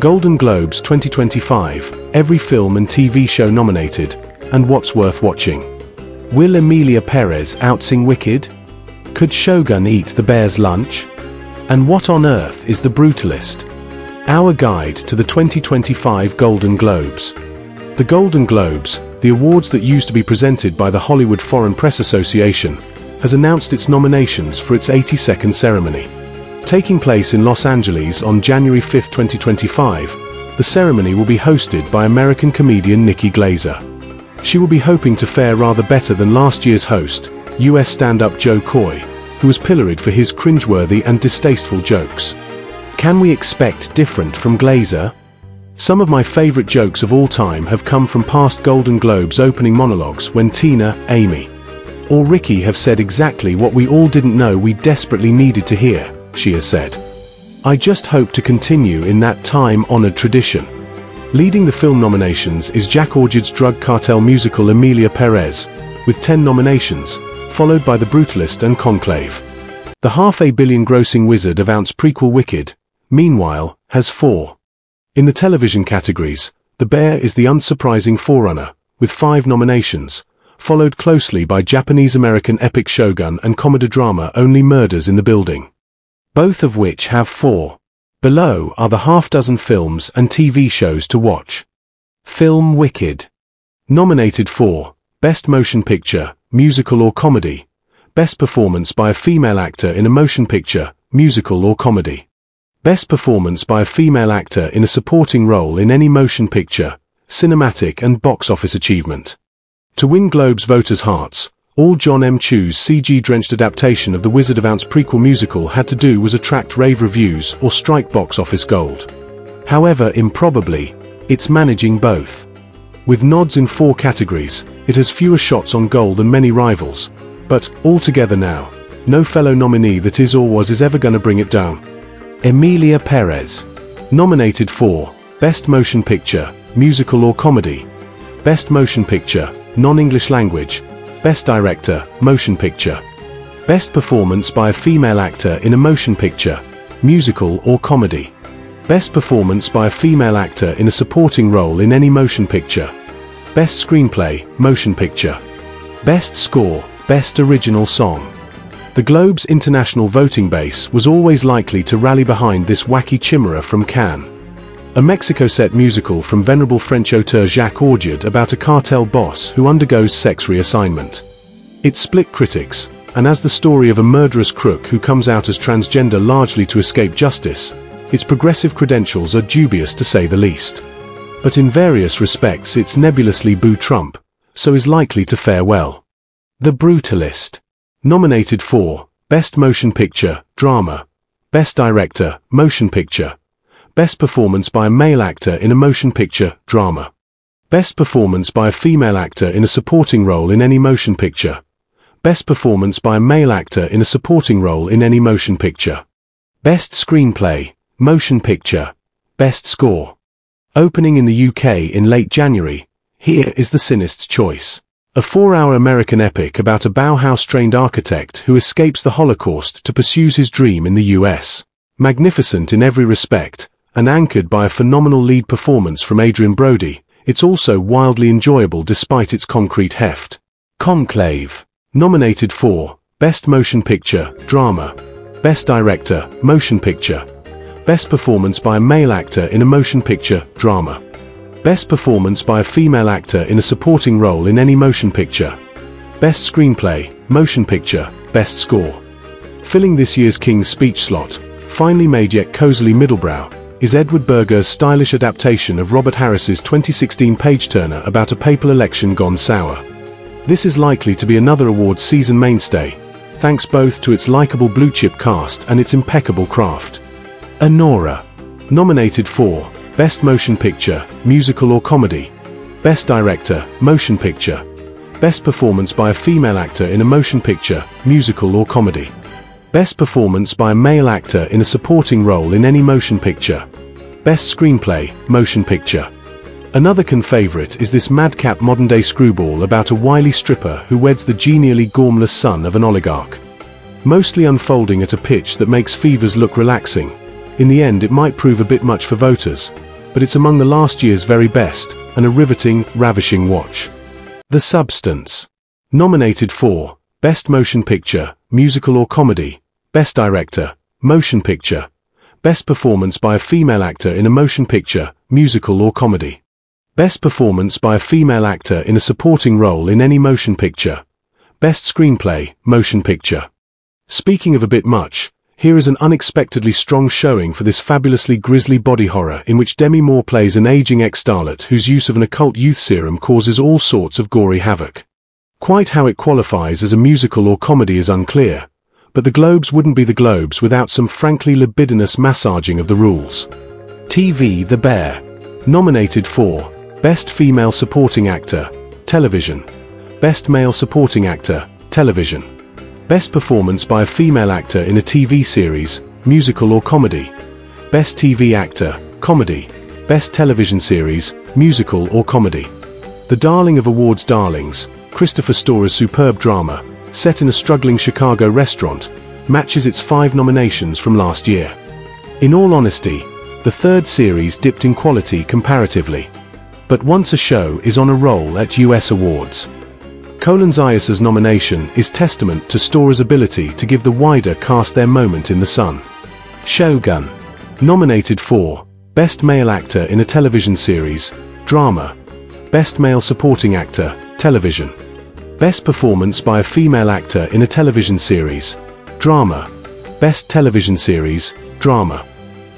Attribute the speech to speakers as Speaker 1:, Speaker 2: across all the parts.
Speaker 1: Golden Globes 2025, every film and TV show nominated, and what's worth watching. Will Emilia Perez outsing Wicked? Could Shogun eat the bear's lunch? And what on earth is The Brutalist? Our guide to the 2025 Golden Globes. The Golden Globes, the awards that used to be presented by the Hollywood Foreign Press Association, has announced its nominations for its 82nd ceremony. Taking place in Los Angeles on January 5, 2025, the ceremony will be hosted by American comedian Nikki Glaser. She will be hoping to fare rather better than last year's host, US stand-up Joe Coy, who was pilloried for his cringeworthy and distasteful jokes. Can we expect different from Glaser? Some of my favorite jokes of all time have come from past Golden Globes opening monologues when Tina, Amy, or Ricky have said exactly what we all didn't know we desperately needed to hear, she has said. I just hope to continue in that time-honored tradition. Leading the film nominations is Jack Orchard's drug cartel musical Emilia Perez, with 10 nominations, followed by The Brutalist and Conclave. The $500 million grossing Wizard of Oz prequel Wicked, meanwhile, has 4. In the television categories, The Bear is the unsurprising forerunner, with 5 nominations, followed closely by Japanese-American epic Shogun and comedy drama Only Murders in the Building, both of which have 4. Below are the half-dozen films and TV shows to watch. Film Wicked. Nominated for Best Motion Picture, Musical or Comedy. Best Performance by a Female Actor in a Motion Picture, Musical or Comedy. Best Performance by a Female Actor in a Supporting Role in any Motion Picture, Cinematic and Box Office Achievement. To win Globe's voters' hearts, all John M. Chu's CG-drenched adaptation of the Wizard of Oz prequel musical had to do was attract rave reviews or strike box office gold. However, improbably, it's managing both. With nods in 4 categories, it has fewer shots on goal than many rivals, but, altogether now, no fellow nominee that is or was is ever gonna bring it down. Emilia Perez. Nominated for Best Motion Picture, Musical or Comedy. Best Motion Picture, Non-English Language. Best Director, Motion Picture. Best Performance by a Female Actor in a Motion Picture, Musical or Comedy. Best Performance by a Female Actor in a Supporting Role in any Motion Picture. Best Screenplay, Motion Picture. Best Score, Best Original Song. The Globe's international voting base was always likely to rally behind this wacky chimera from Cannes. A Mexico-set musical from venerable French auteur Jacques Orchard about a cartel boss who undergoes sex reassignment. It split critics, and as the story of a murderous crook who comes out as transgender largely to escape justice, its progressive credentials are dubious to say the least. But in various respects it's nebulously boo Trump, so is likely to fare well. The Brutalist. Nominated for Best Motion Picture, Drama. Best Director, Motion Picture. Best Performance by a Male Actor in a Motion Picture, Drama. Best Performance by a Female Actor in a Supporting Role in any Motion Picture. Best Performance by a Male Actor in a Supporting Role in any Motion Picture. Best Screenplay, Motion Picture. Best Score. Opening in the UK in late January, here is The Cynist's Choice. A 4-hour American epic about a Bauhaus-trained architect who escapes the Holocaust to pursue his dream in the US. Magnificent in every respect, and anchored by a phenomenal lead performance from Adrien Brody, it's also wildly enjoyable despite its concrete heft. Conclave. Nominated for Best Motion Picture, Drama. Best Director, Motion Picture. Best Performance by a Male Actor in a Motion Picture, Drama. Best Performance by a Female Actor in a Supporting Role in any Motion Picture. Best Screenplay, Motion Picture, Best Score. Filling this year's King's Speech slot, finely made yet cozily middlebrow, is Edward Berger's stylish adaptation of Robert Harris's 2016 page-turner about a papal election gone sour. This is likely to be another awards season mainstay, thanks both to its likable blue-chip cast and its impeccable craft. Anora. Nominated for Best Motion Picture, Musical or Comedy. Best Director, Motion Picture. Best Performance by a Female Actor in a Motion Picture, Musical or Comedy. Best Performance by a Male Actor in a Supporting Role in any Motion Picture. Best Screenplay, Motion Picture. Another Cannes favorite is this madcap modern-day screwball about a wily stripper who weds the genially gormless son of an oligarch. Mostly unfolding at a pitch that makes Fevers look relaxing. In the end it might prove a bit much for voters, but it's among the last year's very best, and a riveting, ravishing watch. The Substance. Nominated for Best Motion Picture, Musical or Comedy, Best Director, Motion Picture, Best Performance by a Female Actor in a Motion Picture, Musical or Comedy, Best Performance by a Female Actor in a Supporting Role in any Motion Picture, Best Screenplay, Motion Picture. Speaking of a bit much, here is an unexpectedly strong showing for this fabulously grisly body horror in which Demi Moore plays an aging ex-starlet whose use of an occult youth serum causes all sorts of gory havoc. Quite how it qualifies as a musical or comedy is unclear, but the Globes wouldn't be the Globes without some frankly libidinous massaging of the rules. TV The Bear. Nominated for Best Female Supporting Actor, Television, Best Male Supporting Actor, Television, Best Performance by a Female Actor in a TV Series, Musical or Comedy, Best TV Actor, Comedy, Best Television Series, Musical or Comedy. The darling of awards darlings, Christopher Stora's superb drama, set in a struggling Chicago restaurant, matches its 5 nominations from last year. In all honesty, the third series dipped in quality comparatively. But once a show is on a roll at US awards. Colin Zayas's nomination is testament to Stora's ability to give the wider cast their moment in the sun. Shogun. Nominated for Best Male Actor in a Television Series, Drama, Best Male Supporting Actor, Television, Best Performance by a Female Actor in a Television Series, Drama, Best Television Series, Drama.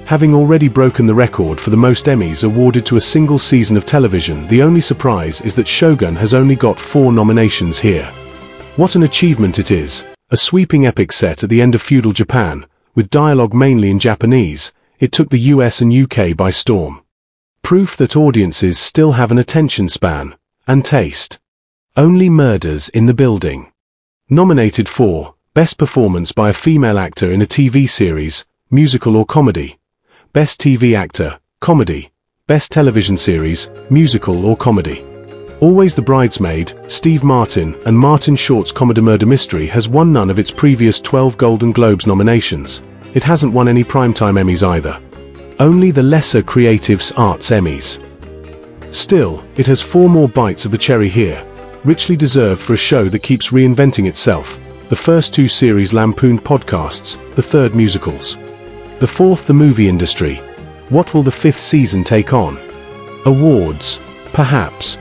Speaker 1: Having already broken the record for the most Emmys awarded to a single season of television, the only surprise is that Shogun has only got 4 nominations here. What an achievement it is, a sweeping epic set at the end of feudal Japan, with dialogue mainly in Japanese. It took the US and UK by storm. Proof that audiences still have an attention span and taste. Only Murders in the Building. Nominated for Best Performance by a Female Actor in a TV Series, Musical or Comedy, Best TV Actor, Comedy, Best Television Series, Musical or Comedy. Always the Bridesmaid, Steve Martin and Martin Short's comedy murder mystery has won none of its previous 12 Golden Globes nominations. It hasn't won any Primetime Emmys either. Only the lesser Creative Arts Emmys. Still, it has 4 more bites of the cherry here, richly deserved for a show that keeps reinventing itself. The first 2 series lampooned podcasts, the third musicals. The fourth the movie industry. What will the 5th season take on? Awards, perhaps.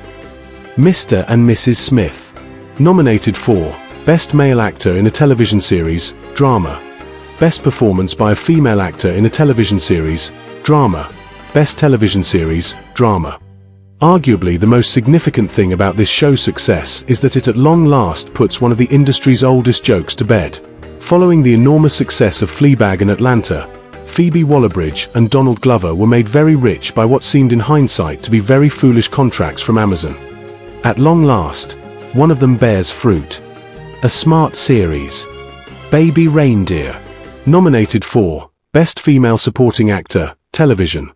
Speaker 1: Mr. and Mrs. Smith. Nominated for Best Male Actor in a Television Series, Drama, Best Performance by a Female Actor in a Television Series, Drama, Best Television Series, Drama. Arguably the most significant thing about this show's success is that it at long last puts one of the industry's oldest jokes to bed. Following the enormous success of Fleabag in Atlanta, Phoebe Waller-Bridge and Donald Glover were made very rich by what seemed in hindsight to be very foolish contracts from Amazon. At long last, one of them bears fruit. A smart series. Baby Reindeer. Nominated for Best Female Supporting Actor, Television,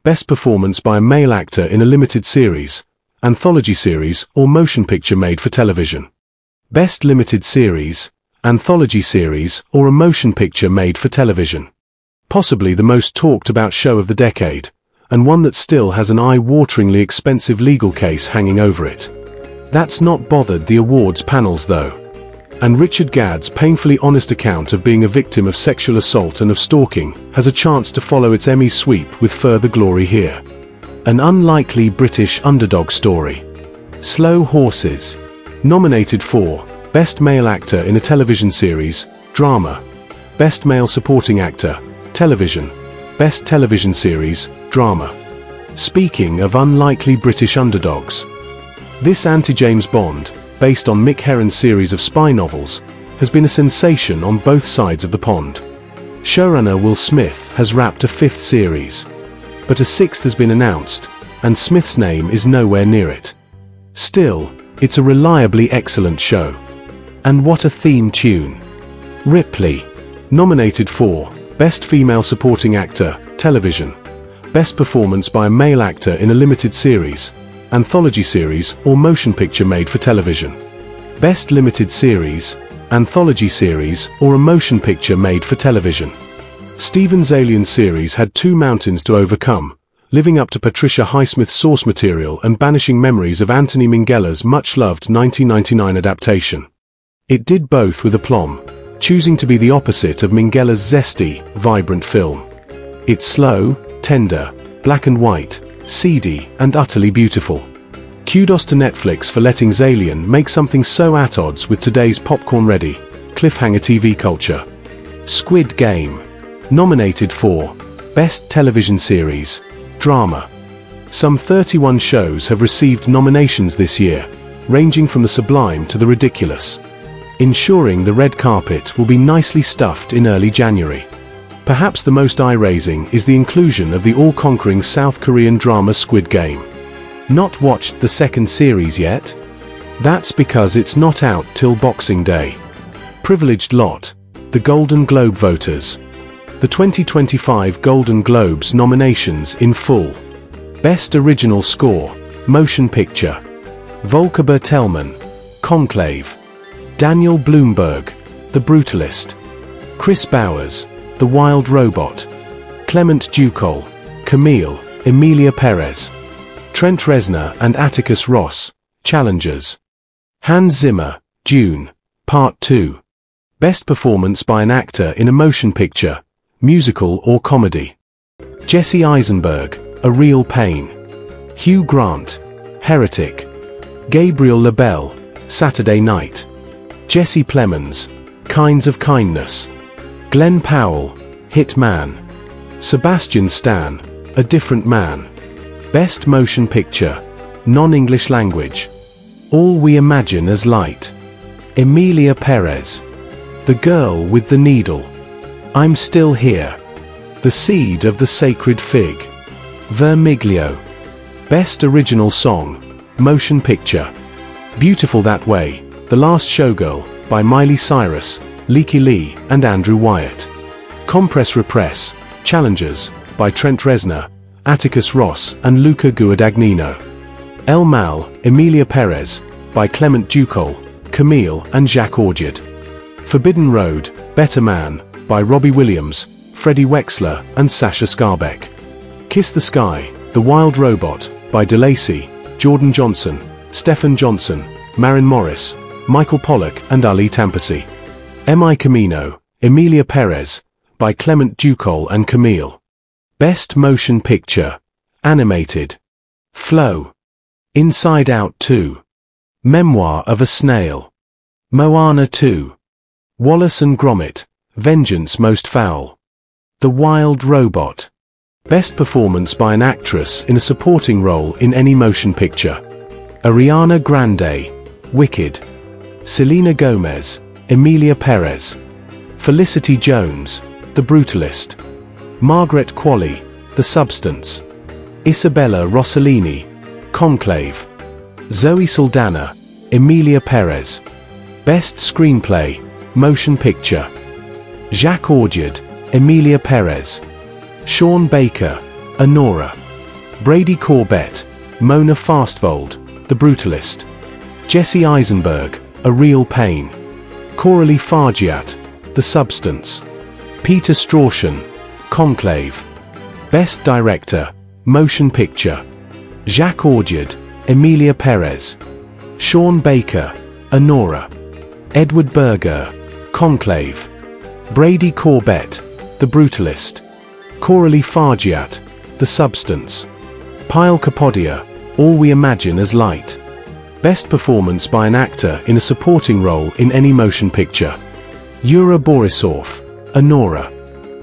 Speaker 1: Best Performance by a Male Actor in a Limited Series, Anthology Series or Motion Picture made for television. Best Limited Series, Anthology Series or a Motion Picture made for television. Possibly the most talked about show of the decade, and one that still has an eye-wateringly expensive legal case hanging over it. That's not bothered the awards panels though. And Richard Gadd's painfully honest account of being a victim of sexual assault and of stalking has a chance to follow its Emmy sweep with further glory here. An unlikely British underdog story. Slow Horses. Nominated for Best Male Actor in a Television Series, Drama, Best Male Supporting Actor, Television, Best Television Series, Drama. Speaking of unlikely British underdogs, this anti-James Bond, based on Mick Herron's series of spy novels, has been a sensation on both sides of the pond. Showrunner Will Smith has wrapped a 5th series, but a 6th has been announced, and Smith's name is nowhere near it. Still, it's a reliably excellent show. And what a theme tune. Ripley. Nominated for Best Female Supporting Actor, Television, Best Performance by a Male Actor in a Limited Series, Anthology Series or Motion Picture made for television. Best Limited Series, Anthology Series or a Motion Picture made for television. Steven Zalian's series had 2 mountains to overcome, living up to Patricia Highsmith's source material and banishing memories of Anthony Minghella's much-loved 1999 adaptation. It did both with aplomb, choosing to be the opposite of Minghella's zesty, vibrant film. It's slow, tender, black and white, seedy, and utterly beautiful. Kudos to Netflix for letting Zalian make something so at odds with today's popcorn-ready, cliffhanger TV culture. Squid Game. Nominated for Best Television Series, Drama. Some 31 shows have received nominations this year, ranging from the sublime to the ridiculous, ensuring the red carpet will be nicely stuffed in early January. Perhaps the most eye-raising is the inclusion of the all-conquering South Korean drama Squid Game. Not watched the second series yet? That's because it's not out till Boxing Day. Privileged lot, the Golden Globe voters. The 2025 Golden Globes nominations in full. Best Original Score, Motion Picture. Volker Bertelmann, Conclave. Daniel Bloomberg, The Brutalist. Chris Bowers, The Wild Robot. Clement Ducol, Camille, Emilia Perez. Trent Reznor and Atticus Ross, Challengers. Hans Zimmer, Dune, Part 2. Best Performance by an Actor in a Motion Picture, Musical or Comedy. Jesse Eisenberg, A Real Pain. Hugh Grant, Heretic. Gabriel LaBelle, Saturday Night. Jesse Plemons, Kinds of Kindness. Glenn Powell, Hit Man. Sebastian Stan, A Different Man. Best Motion Picture, Non-English Language. All We Imagine as Light. Emilia Perez, The Girl with the Needle. I'm Still Here. The Seed of the Sacred Fig. Vermiglio. Best Original Song, Motion Picture. Beautiful That Way, The Last Showgirl, by Miley Cyrus, Leaky Lee, and Andrew Wyatt. Compress Repress, Challengers, by Trent Reznor, Atticus Ross, and Luca Guadagnino. El Mal, Emilia Perez, by Clement Ducol, Camille, and Jacques Augier. Forbidden Road, Better Man, by Robbie Williams, Freddie Wexler, and Sasha Skarbek. Kiss the Sky, The Wild Robot, by DeLacy, Jordan Johnson, Stephen Johnson, Marin Morris, Michael Pollock, and Ali Tampasi. Mi Camino, Emilia Perez, by Clement Ducol and Camille. Best Motion Picture, Animated. Flow. Inside Out 2. Memoir of a Snail. Moana 2. Wallace and Gromit, Vengeance Most Foul. The Wild Robot. Best Performance by an Actress in a Supporting Role in Any Motion Picture. Ariana Grande, Wicked. Selena Gomez, Emilia Perez. Felicity Jones, The Brutalist. Margaret Qualley, The Substance. Isabella Rossellini, Conclave. Zoe Saldana, Emilia Perez. Best Screenplay, Motion Picture. Jacques Augier, Emilia Perez. Sean Baker, Anora. Brady Corbett, Mona Fastvold, The Brutalist. Jesse Eisenberg, A Real Pain. Coralie Fargiat, The Substance. Peter Strauchan, Conclave. Best Director, Motion Picture. Jacques Augier, Emilia Perez. Sean Baker, Anora. Edward Berger, Conclave. Brady Corbett, The Brutalist. Coralie Fargiat, The Substance. Pyle Kapodia, All We Imagine as Light. Best Performance by an Actor in a Supporting Role in Any Motion Picture. Yura Borisov, Anora.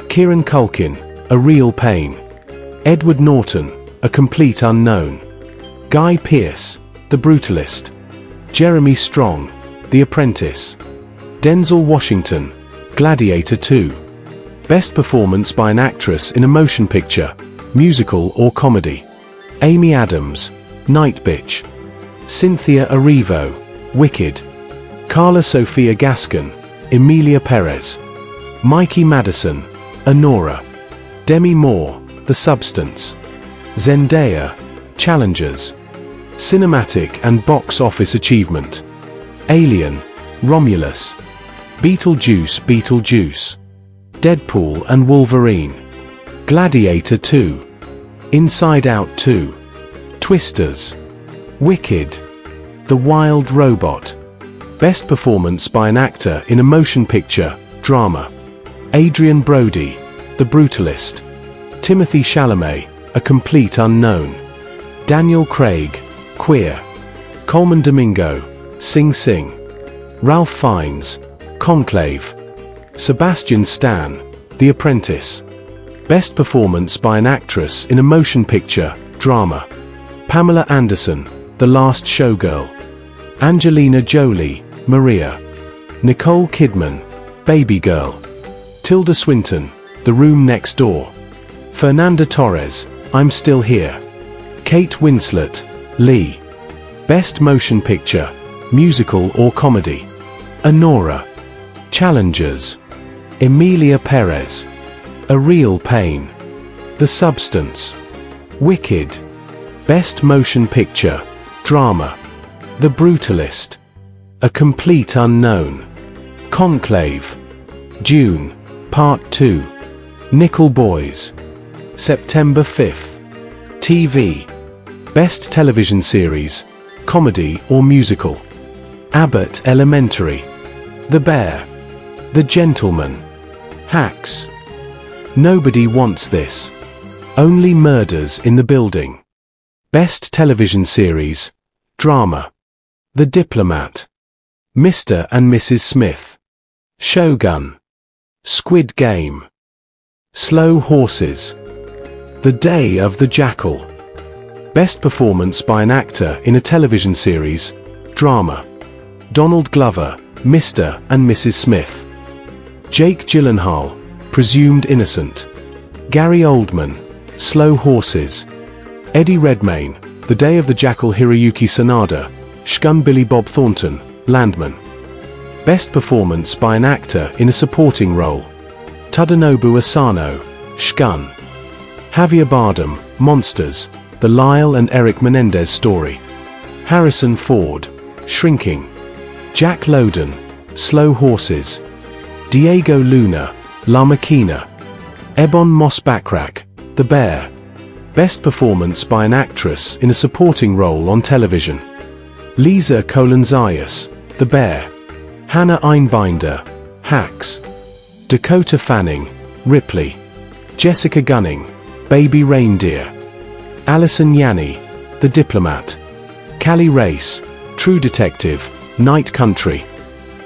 Speaker 1: Kieran Culkin, A Real Pain. Edward Norton, A Complete Unknown. Guy Pearce, The Brutalist. Jeremy Strong, The Apprentice. Denzel Washington, Gladiator 2. Best Performance by an Actress in a Motion Picture, Musical or Comedy. Amy Adams, Night Bitch. Cynthia Erivo, Wicked. Carla Sofia Gascon, Emilia Perez. Mikey Madison, Anora. Demi Moore, The Substance. Zendaya, Challengers. Cinematic and Box Office Achievement. Alien, Romulus. Beetlejuice. Deadpool and Wolverine. Gladiator 2. Inside Out 2. Twisters. Wicked. The Wild Robot. Best performance by an actor in a motion picture, drama. Adrien Brody, The Brutalist. Timothée Chalamet, A Complete Unknown. Daniel Craig, Queer. Colman Domingo, Sing Sing. Ralph Fiennes, Conclave. Sebastian Stan, The Apprentice. Best performance by an actress in a motion picture, drama. Pamela Anderson, The Last Showgirl. Angelina Jolie, Maria. Nicole Kidman, Baby Girl. Tilda Swinton, The Room Next Door. Fernanda Torres, I'm Still Here. Kate Winslet, Lee. Best motion picture, musical or comedy. Anora. Challengers. Emilia Perez. A Real Pain. The Substance. Wicked. Best motion picture, drama. The Brutalist. A Complete Unknown. Conclave. Dune, Part 2. Nickel Boys. September 5th. TV. Best television series, comedy or musical. Abbott Elementary. The Bear. The Gentleman. Hacks. Nobody Wants This. Only Murders in the Building. Best television series, drama. The Diplomat. Mr. and Mrs. Smith. Shogun. Squid Game. Slow Horses. The Day of the Jackal. Best performance by an actor in a television series, drama. Donald Glover, Mr. and Mrs. Smith. Jake Gyllenhaal, Presumed Innocent. Gary Oldman, Slow Horses. Eddie Redmayne, The Day of the Jackal. Hiroyuki Sanada, Shgun. Billy Bob Thornton, Landman. Best performance by an actor in a supporting role. Tadanobu Asano, Shgun. Javier Bardem, Monsters, The Lyle and Eric Menendez Story. Harrison Ford, Shrinking. Jack Lowden, Slow Horses. Diego Luna, La Maquina. Ebon Moss-Bachrach, The Bear. Best performance by an actress in a supporting role on television. Lisa Kolanzayas, The Bear. Hannah Einbinder, Hacks. Dakota Fanning, Ripley. Jessica Gunning, Baby Reindeer. Allison Janney, The Diplomat. Callie Race, True Detective, Night Country.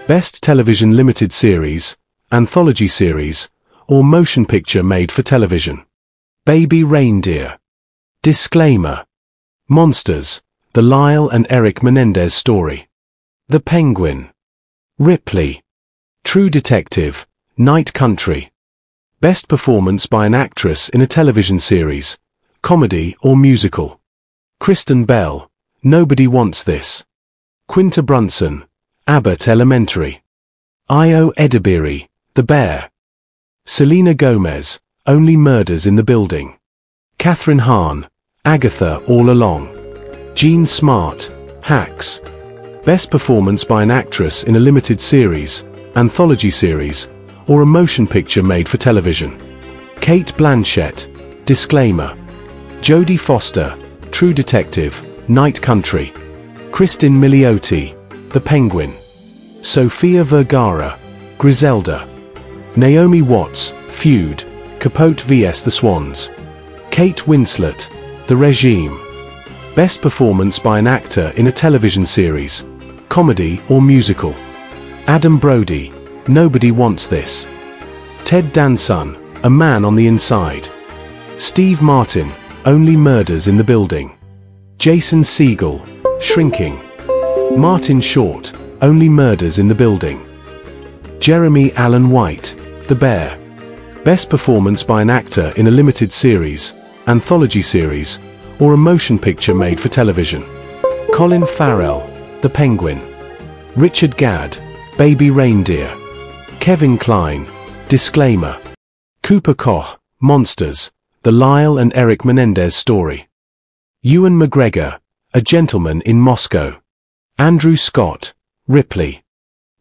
Speaker 1: Best television limited series, anthology series, or motion picture made for television. Baby Reindeer. Disclaimer. Monsters, The Lyle and Eric Menendez Story. The Penguin. Ripley. True Detective, Night Country. Best performance by an actress in a television series, comedy or musical. Kristen Bell, Nobody Wants This. Quinta Brunson, Abbott Elementary. Io Edebiri, The Bear. Selena Gomez, Only Murders in the Building. Catherine Hahn, Agatha All Along. Jean Smart, Hacks. Best performance by an actress in a limited series, anthology series, or a motion picture made for television. Kate Blanchett, Disclaimer. Jodie Foster, True Detective, Night Country. Kristin Milioti, The Penguin. Sofia Vergara, Griselda. Naomi Watts, Feud, Capote vs. The Swans. Kate Winslet, The Regime. Best performance by an actor in a television series, comedy or musical. Adam Brody, Nobody Wants This. Ted Danson, A Man on the Inside. Steve Martin, Only Murders in the Building. Jason Segel, Shrinking. Martin Short, Only Murders in the Building. Jeremy Allen White, The Bear. Best performance by an actor in a limited series, anthology series, or a motion picture made for television. Colin Farrell, The Penguin. Richard Gadd, Baby Reindeer. Kevin Kline, Disclaimer. Cooper Koch, Monsters, The Lyle and Eric Menendez Story. Ewan McGregor, A Gentleman in Moscow. Andrew Scott, Ripley.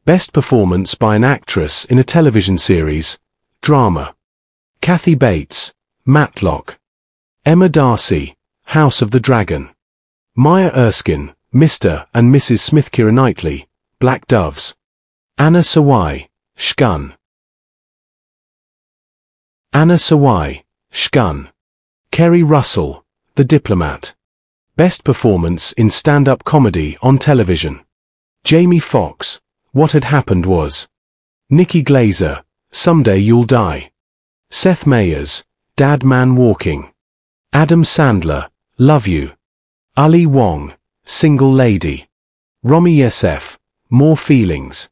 Speaker 1: Best performance by an actress in a television series, drama. Kathy Bates, Matlock. Emma Darcy, House of the Dragon. Maya Erskine, Mr. and Mrs. Smith. Keira Knightley, Black Doves. Anna Sawai, Shgun. Anna Sawai, Shgun. Kerry Russell, The Diplomat. Best Performance in Stand-Up Comedy on Television. Jamie Foxx, What Had Happened Was. Nikki Glaser, Someday You'll Die. Seth Meyers, Dad Man Walking. Adam Sandler, Love You. Ali Wong, Single Lady. Rami Youssef, More Feelings.